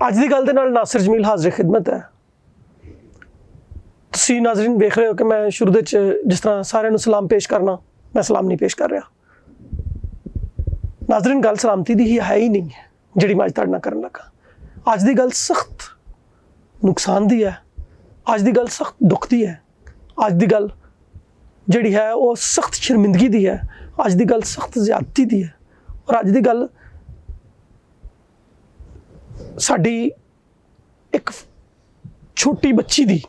ਅੱਜ ਦੀ ਗੱਲ ਦੇ ਨਾਲ ਨਾਸਿਰ ਜਮੀਲ ਹਾਜ਼ਰ ਖਿਦਮਤ ਹੈ। ਤੁਸੀਂ ਨਾਜ਼ਰੀਨ ਵੇਖ ਰਹੇ ਹੋ ਕਿ ਮੈਂ ਸ਼ੁਰੂ ਦੇ ਜਿਸ ਤਰ੍ਹਾਂ ਸਾਰਿਆਂ ਨੂੰ ਸਲਾਮ ਪੇਸ਼ ਕਰਨਾ, मैं सलाम नहीं पेश कर रहा। नाज़रीन गल सलामती दी है ही नहीं है जिहड़ी मैं अज तुहाडे नाल करन लगा। अज दी गल सख्त नुकसान दी है, अज दी गल सख्त दुख दी है, अज दी गल जिहड़ी है वो सख्त शर्मिंदगी दी है, अज दी गल सख्त ज़्यादती दी है और अज दी गल साडी एक छोटी बच्ची दी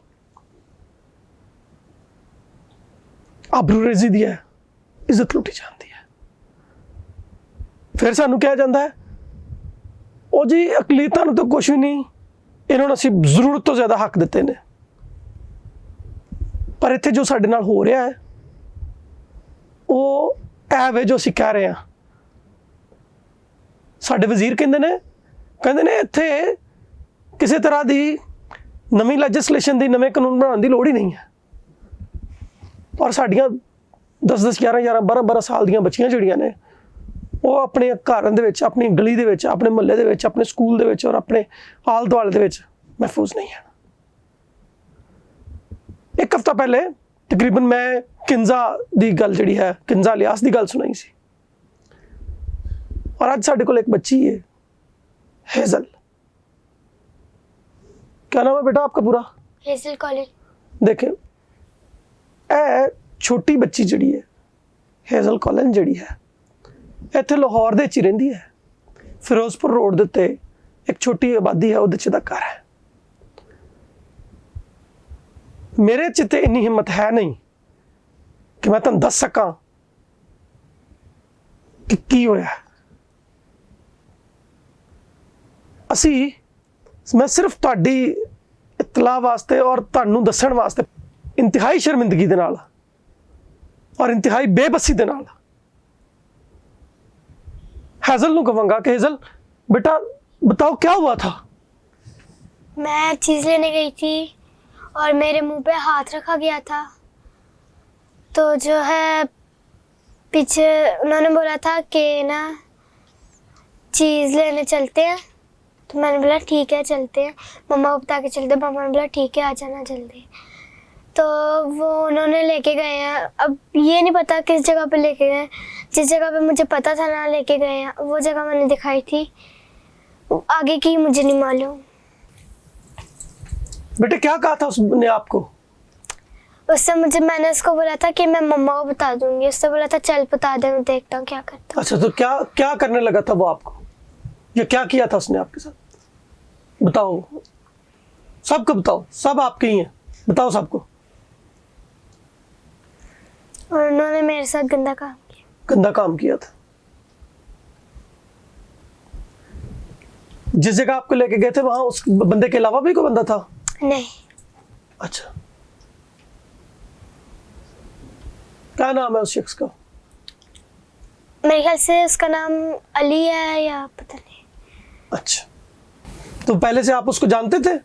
आबरूरेजी दी है, इज्जत लुटी जाती है। फिर सानू कहा जाता है ओ जी अकलीतां नूं तो कुछ भी नहीं, इन्होंने असीं जरूरत तो ज़्यादा हक दिते ने। पर इत्थे जो साडे नाल हो रहा है वो ऐ वे जो असीं कह रहे हैं। साडे वजीर कहंदे ने इत्थे किसी तरह की नवीं लैजिसलेशन की नवे कानून बनाने की लोड़ ही नहीं है। और साडियां 10-10, 11-11, 12-12 साल ਦੀਆਂ ਬੱਚੀਆਂ ਜਿਹੜੀਆਂ ਨੇ ਉਹ ਆਪਣੇ ਘਰਾਂ ਦੇ ਵਿੱਚ, ਆਪਣੀ ਗਲੀ ਦੇ ਵਿੱਚ, ਆਪਣੇ ਮੁਹੱਲੇ ਦੇ ਵਿੱਚ, ਆਪਣੇ ਸਕੂਲ ਦੇ ਵਿੱਚ ਔਰ ਆਪਣੇ ਆਲ ਦੁਆਲੇ ਦੇ ਵਿੱਚ ਮਹਿਫੂਜ਼ ਨਹੀਂ ਹਨ। ਇੱਕ ਹਫ਼ਤਾ ਪਹਿਲੇ ਤਕਰੀਬਨ ਮੈਂ ਕਿੰਜ਼ਾ ਦੀ ਗੱਲ ਜਿਹੜੀ ਹੈ, ਕਿੰਜ਼ਾ ਇਲਿਆਸ ਦੀ ਗੱਲ ਸੁਣਾਈ ਸੀ और आज साढ़े को एक बच्ची है हेजल। क्या नाम है बेटा आपका पूरा? Hazel college. देखें ए छोटी बच्ची जिहड़ी है हेजल कॉलेज जिहड़ी है इत्थे लाहौर दे च रहिंदी है। फिरोजपुर रोड दे उत्ते एक छोटी आबादी है, उहदे च दा घर है। मेरे च ते इन्नी हिम्मत है नहीं कि मैं तुहानूं दस सकां कि की होया। असी मैं सिर्फ तुहाडी इतला वास्ते और तुहानूं दस्सण वास्ते इंतहाई शर्मिंदगी दे नाल और इंतहाई बेबसी दे नाल हेजल नूं कहांगा कि हेजल बेटा बताओ क्या हुआ था। मैं चीज़ लेने गई थी और मेरे मुंह पे हाथ रखा गया था, तो जो है पीछे उन्होंने बोला था कि ना चीज़ लेने चलते हैं, तो मैंने बोला ठीक है चलते हैं। मम्मा को बता के चलते, मम्मा ने बोला ठीक है आ जाना जल्दी। तो वो उन्होंने लेके गए हैं। अब ये नहीं पता किस जगह पे लेके गए, जिस जगह पे मुझे पता था ना लेके गए हैं वो जगह मैंने दिखाई थी, आगे की मुझे नहीं मालूम। बेटे क्या कहा था उसने आपको? उससे मैंने उसको बोला था कि मैं मम्मा को बता दूंगी। उससे बोला था चल बता दे, मैं देखता हूँ क्या करता हूँ। अच्छा तो क्या क्या करने लगा था वो आपको, या क्या किया था उसने आपके साथ? बताओ, सबको बताओ, सब आपके ही हैं, बताओ सबको। और उन्होंने मेरे साथ गंदा काम किया। गंदा काम किया था? जिस जगह आपको लेके गए थे वहां उस बंदे के अलावा भी कोई बंदा था? नहीं। अच्छा, क्या नाम है उस शख्स का? मेरे ख्याल से उसका नाम अली है या पता नहीं। अच्छा, तो पहले से आप उसको जानते थे?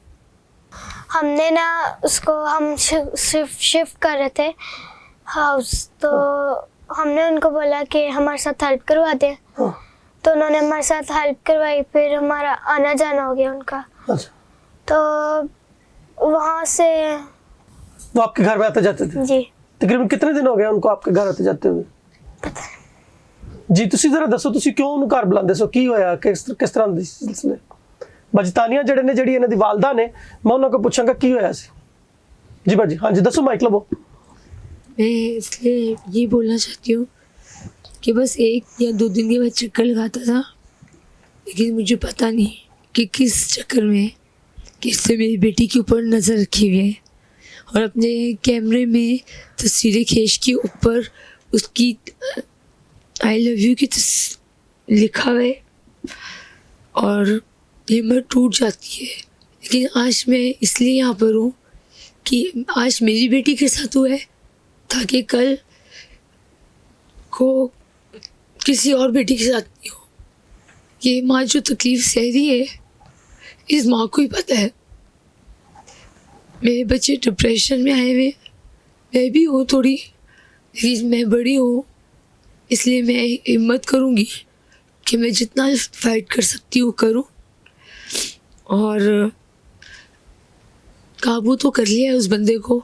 हमने ना उसको हम शिफ्ट कर रहे थे हाउस, तो हमने उनको बोला कि हमारे साथ हेल्प करवा दें। हाँ। तो उन्होंने हमारे साथ हेल्प करवाई, फिर हमारा आना जाना हो गया उनका। अच्छा, तो वहाँ से वो आपके घर में आते जाते थे? जी। तकरीबन कितने दिन हो गए उनको आपके घर आते जाते हुए? पता नहीं। जी ਤੁਸੀਂ ਜ਼ਰਾ ਦੱਸੋ, ਤੁਸੀਂ ਕਿਉਂ ਉਹਨੂੰ ਘਰ ਬੁਲਾਉਂਦੇ ਸੋ, ਕੀ ਹੋਇਆ, ਕਿਸ ਤਰ੍ਹਾਂ ਦੇ ਸਿਲਸਿਲੇ? ਬਜਤਾਨੀਆਂ ਜਿਹੜੇ ਨੇ, ਜਿਹੜੀ ਇਹਨਾਂ ਦੀ ਵਾਲਦਾ ਨੇ, ਮੈਂ ਉਹਨਾਂ ਕੋਲ ਪੁੱਛਾਂਗਾ ਕੀ ਹੋਇਆ ਸੀ। जी बाजी, हाँ जी दसो, माइक लो। मैं इसलिए ये बोलना चाहती हूँ कि बस 1 या 2 दिन के बाद चक्कर लगाता था, लेकिन मुझे पता नहीं कि किस चक्कर में किसने मेरी बेटी के ऊपर नज़र रखी हुई है और अपने कैमरे में तस्वीरें खींच के ऊपर उसकी आई लव यू की लिखा हुआ है और हिम्मत टूट जाती है। लेकिन आज मैं इसलिए यहाँ पर हूँ कि आज मेरी बेटी के साथ हुआ है ताकि कल को किसी और बेटी के साथ नहीं हो। ये माँ जो तकलीफ़ सह रही है इस माँ को ही पता है। मेरे बच्चे डिप्रेशन में आए हुए, मैं भी हूँ थोड़ी, लेकिन मैं बड़ी हूँ इसलिए मैं हिम्मत करूँगी कि मैं जितना फाइट कर सकती हूँ करूँ। और काबू तो कर लिया है उस बंदे को,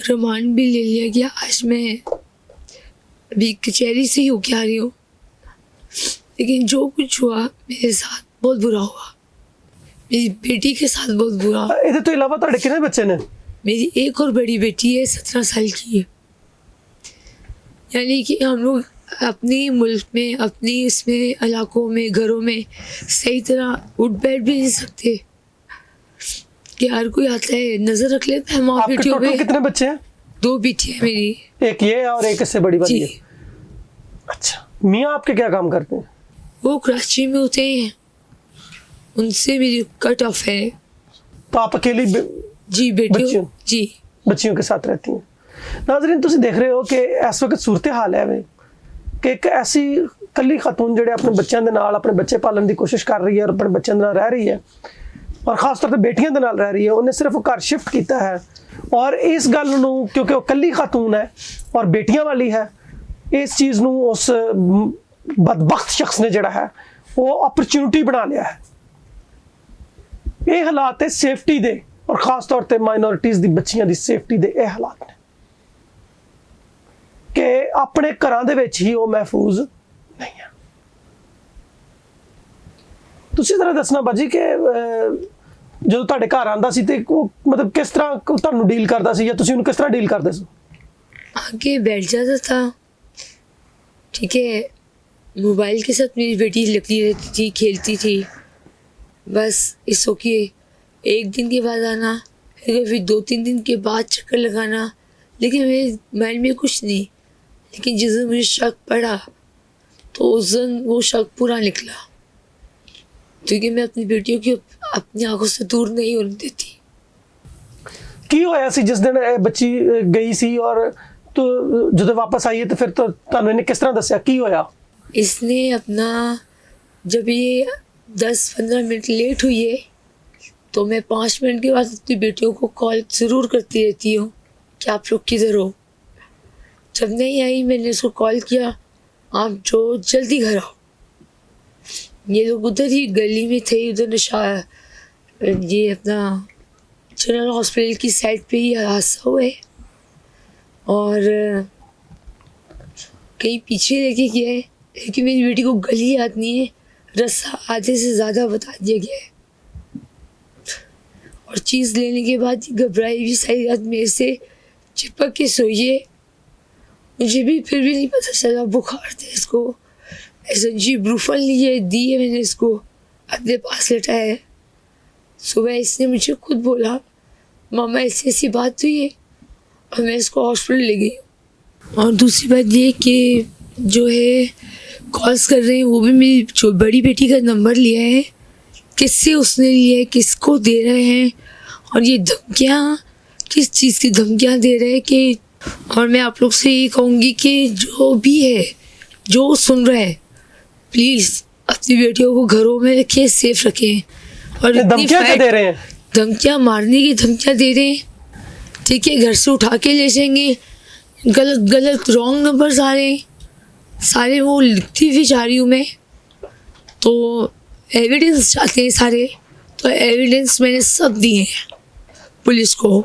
रिमांड भी ले लिया गया। आज मैं अभी कचहरी से ही होके आ रही हूँ, लेकिन जो कुछ हुआ मेरे साथ बहुत बुरा हुआ, मेरी बेटी के साथ बहुत बुरा। ਇਹਦੇ ਤੋਂ ਇਲਾਵਾ ਤੁਹਾਡੇ ਕਿੰਨੇ ਬੱਚੇ ਨੇ? मेरी एक और बड़ी बेटी है, 17 साल की है। यानी कि हम लोग अपने मुल्क में, अपनी इसमें इलाकों में, घरों में सही तरह उठ बैठ भी नहीं सकते कि हर कोई आता है नजर रख लेता है माँ आपके बेटियों टोटल पे। कितने बच्चे हैं? 2 बेटी है मेरी। एक ये है और एक इससे बड़ी वाली जी, है। अच्छा, मियाँ आपके क्या काम करते हैं? वो कराची में होते हैं, उनसे मेरी कट ऑफ है। तो आप अकेली जी बच्चियों? बेटियों, जी ਬੱਚਿਆਂ के साथ रहती हैं। नाज़रीन ਤੁਸੀਂ ਦੇਖ ਰਹੇ ਹੋ ਕਿ ਇਸ ਵਕਤ ਸੂਰਤ ਹਾਲ ਹੈ ਵੇ ਕਿ ਇੱਕ ਐਸੀ ਕੱਲੀ ਖਾਤੂਨ ਜਿਹੜੇ ਆਪਣੇ ਬੱਚਿਆਂ ਦੇ ਨਾਲ ਆਪਣੇ ਬੱਚੇ ਪਾਲਣ ਦੀ ਕੋਸ਼ਿਸ਼ ਕਰ ਰਹੀ ਹੈ ਔਰ ਆਪਣੇ ਬੱਚਿਆਂ ਦੇ ਨਾਲ ਰਹਿ ਰਹੀ ਹੈ ਔਰ ਖਾਸ ਤੌਰ ਤੇ ਬੇਟੀਆਂ ਦੇ ਨਾਲ ਰਹਿ ਰਹੀ ਹੈ। ਉਹਨੇ ਸਿਰਫ ਘਰ ਸ਼ਿਫਟ ਕੀਤਾ ਹੈ ਔਰ ਇਸ ਗੱਲ ਨੂੰ ਕਿਉਂਕਿ ਉਹ ਕੱਲੀ ਖਾਤੂਨ ਹੈ ਔਰ ਬੇਟੀਆਂ ਵਾਲੀ ਹੈ, ਇਸ ਚੀਜ਼ ਨੂੰ ਉਸ ਬਦਬਖਤ ਸ਼ਖਸ ਨੇ ਜਿਹੜਾ ਹੈ ਉਹ अपॉर्चुनिटी ਬਣਾ ਲਿਆ ਹੈ। ਇਹ ਹਾਲਾਤ ਹੈ ਸੇਫਟੀ ਦੇ और खास तौर पे माइनॉरिटीज़ दी बच्चियां दी सेफ्टी दे ਇਹ ਹਾਲਾਤ ਨੇ ਕਿ ਆਪਣੇ ਘਰਾਂ ਦੇ ਵਿੱਚ ਹੀ ਉਹ ਮਹਿਫੂਜ਼ ਨਹੀਂ ਹੈ। ਤੁਸੀਂ ਜ਼ਰਾ ਦੱਸਣਾ ਬਾਜੀ ਕਿ ਜਦੋਂ ਤੁਹਾਡੇ ਘਰ ਆਂਦਾ ਸੀ ਤੇ ਉਹ ਮਤਲਬ ਕਿਸ ਤਰ੍ਹਾਂ ਤੁਹਾਨੂੰ ਡੀਲ ਕਰਦਾ ਸੀ ਜਾਂ ਤੁਸੀਂ ਉਹਨੂੰ ਕਿਸ ਤਰ੍ਹਾਂ ਡੀल ਕਰਦੇ ਸੀ? आके बैठ जाता था, ठीक है, मोबाइल के साथ मेरी बेटी लगती रहती थी, खेलती थी, बस इसो के 1 दिन के बाद आना, फिर 2-3 दिन के बाद चक्कर लगाना, लेकिन मेरे माइंड में कुछ नहीं। लेकिन जिस दिन मुझे शक पड़ा तो उस दिन वो शक पूरा निकला, क्योंकि मैं अपनी बेटियों की अपनी आंखों से दूर नहीं होने देती। ਕੀ ਹੋਇਆ ਸੀ ਜਿਸ ਦਿਨ ਇਹ ਬੱਚੀ ਗਈ ਸੀ ਔਰ तो ਜਦੋਂ ਵਾਪਸ ਆਈ ਤੇ ਫਿਰ ਤੁਹਾਨੂੰ ਇਹਨੇ ਕਿਸ ਤਰ੍ਹਾਂ ਦੱਸਿਆ ਕੀ ਹੋਇਆ? इसने अपना, जब ये 10-15 मिनट लेट हुई है तो मैं 5 मिनट के बाद अपनी बेटियों को कॉल ज़रूर करती रहती हूँ कि आप लोग किधर हो। जब नहीं आई मैंने उसको कॉल किया, आप जो जल्दी घर आओ। ये लोग उधर ही गली में थे, उधर नशा, ये अपना जनरल हॉस्पिटल की साइड पे ही हादसा हुआ है और कहीं पीछे लेके गया है, लेकिन मेरी बेटी को गली याद नहीं है, रास्ता आधे से ज़्यादा बता दिया गया है। और चीज़ लेने के बाद घबराई भी सारी रात मेरे से चिपक के सोई है। मुझे भी फिर भी नहीं पता चला, बुखार था इसको, ऐसा जी ब्रूफल लिए दी है मैंने इसको, अपने पास लटाया है। सुबह इसने मुझे खुद बोला मामा ऐसी ऐसी बात हुई है और मैं इसको हॉस्पिटल ले गई। और दूसरी बात ये कि जो है कॉल्स कर रहे हैं वो भी मेरी जो बड़ी बेटी का नंबर लिया है, किससे उसने लिया है, किसको दे रहे हैं, और ये धमकियाँ किस चीज़ की धमकियाँ दे रहे हैं कि। और मैं आप लोग से ये कहूँगी कि जो भी है, जो सुन रहा है, प्लीज़ अपनी बेटियों को घरों में रखें, सेफ रखें। और धमकियाँ क्या दे रहे हैं? धमकियाँ मारने की धमकियाँ दे रहे हैं, ठीक है, घर से उठा के ले जाएंगे, गलत रॉन्ग नंबर्स आ रहे हैं सारे, वो लिखती हुई जा रही हूँ मैं, तो एविडेंस चाहते हैं सारे, तो एविडेंस मैंने सब दिए हैं पुलिस को,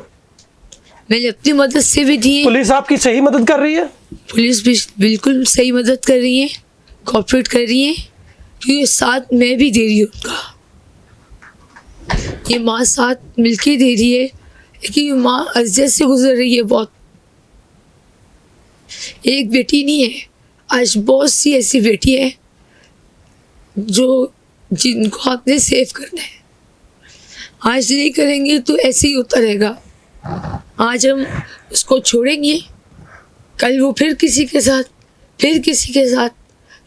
मैंने अपनी मदद से भी दिए। पुलिस आपकी सही मदद कर रही है? पुलिस भी बिल्कुल सही मदद कर रही है, कोऑपरेट कर रही है, क्योंकि साथ मैं भी दे रही हूँ उनका, ये माँ साथ मिलके दे रही है, लेकिन माँ अज़ियत से गुजर रही है बहुत। एक बेटी नहीं है, आज बहुत सी ऐसी बेटी है जो जिनको आपने सेव करना है। आज नहीं करेंगे तो ऐसे ही होता रहेगा। आज हम उसको छोड़ेंगे, कल वो फिर किसी के साथ, फिर किसी के साथ,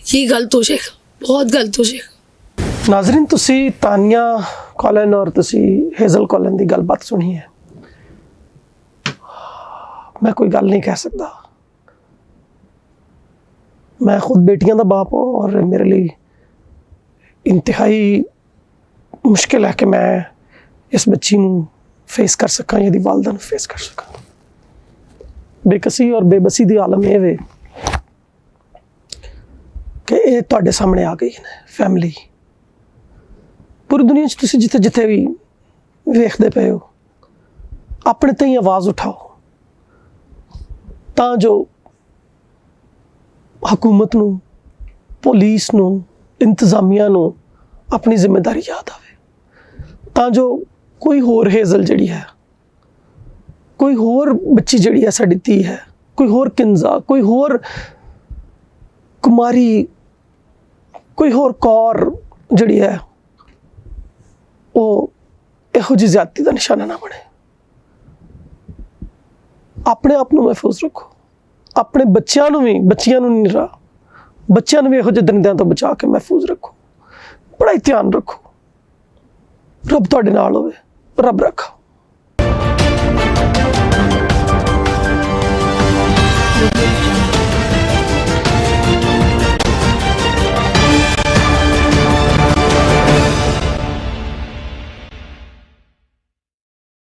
ये गलत हो जाएगा, बहुत गलत हो जाएगा। नाज़रीन तुसी तानिया कॉलन और तुसी हेज़ल कॉलन की गलबात सुनी है, मैं कोई गल नहीं कह सकता। मैं खुद बेटियां का बाप हूँ और मेरे लिए इंतहाई मुश्किल है कि मैं इस बच्ची को फेस कर सका या दी वालदा को फेस कर सका। बेकसी और बेबसी की आलम ये वे कि ये तुहाडे सामने आ गई है फैमिली, पूरी दुनिया 'ਚ ਤੁਸੀਂ ਜਿੱਥੇ ਜਿੱਥੇ ਵੀ ਵੇਖਦੇ ਪਏ ਹੋ ਆਪਣੇ ਤੇ ਹੀ ਆਵਾਜ਼ ਉਠਾਓ ਤਾਂ ਜੋ ਹਕੂਮਤ ਨੂੰ ਪੁਲਿਸ ਨੂੰ ਇੰਤਜ਼ਾਮੀਆ ਨੂੰ ਆਪਣੀ ਜ਼ਿੰਮੇਵਾਰੀ ਯਾਦ ਆਵੇ ਤਾਂ ਜੋ ਕੋਈ ਹੋਰ ਹੇਜ਼ਲ ਜਿਹੜੀ ਹੈ ਕੋਈ ਹੋਰ ਬੱਚੀ ਜਿਹੜੀ ਹੈ ਸਾਡੀ ਧੀ ਹੈ ਕੋਈ ਹੋਰ ਕਿੰਜ਼ਾ ਕੋਈ ਹੋਰ ਕੁਮਾਰੀ ਕੋਈ ਹੋਰ ਕੌਰ ਜਿਹੜੀ ਹੈ ਉਹ ਇਹੋ ਜਿਹੀ ਜ਼ਿਆਦਤੀ ਦਾ ਨਿਸ਼ਾਨਾ ਨਾ ਬਣੇ ਆਪਣੇ ਆਪ ਨੂੰ ਮਹਿਫੂਜ਼ ਰੱਖੋ ਆਪਣੇ ਬੱਚਿਆਂ ਨੂੰ ਵੀ ਬੱਚਿਆਂ ਨੂੰ ਨਹੀਂ ਬੱਚਿਆਂ ਨੂੰ ਵੀ ਇਹੋ ਜਿਹੇ ਦਰਿੰਦਿਆਂ ਤੋਂ ਬਚਾ ਕੇ ਮਹਿਫੂਜ਼ ਰੱਖੋ ਬੜਾ ਹੀ ਧਿਆਨ ਰੱਖੋ ਰੱਬ ਤੁਹਾਡੇ ਨਾਲ ਹੋਵੇ ਰੱਬ ਰੱਖਾ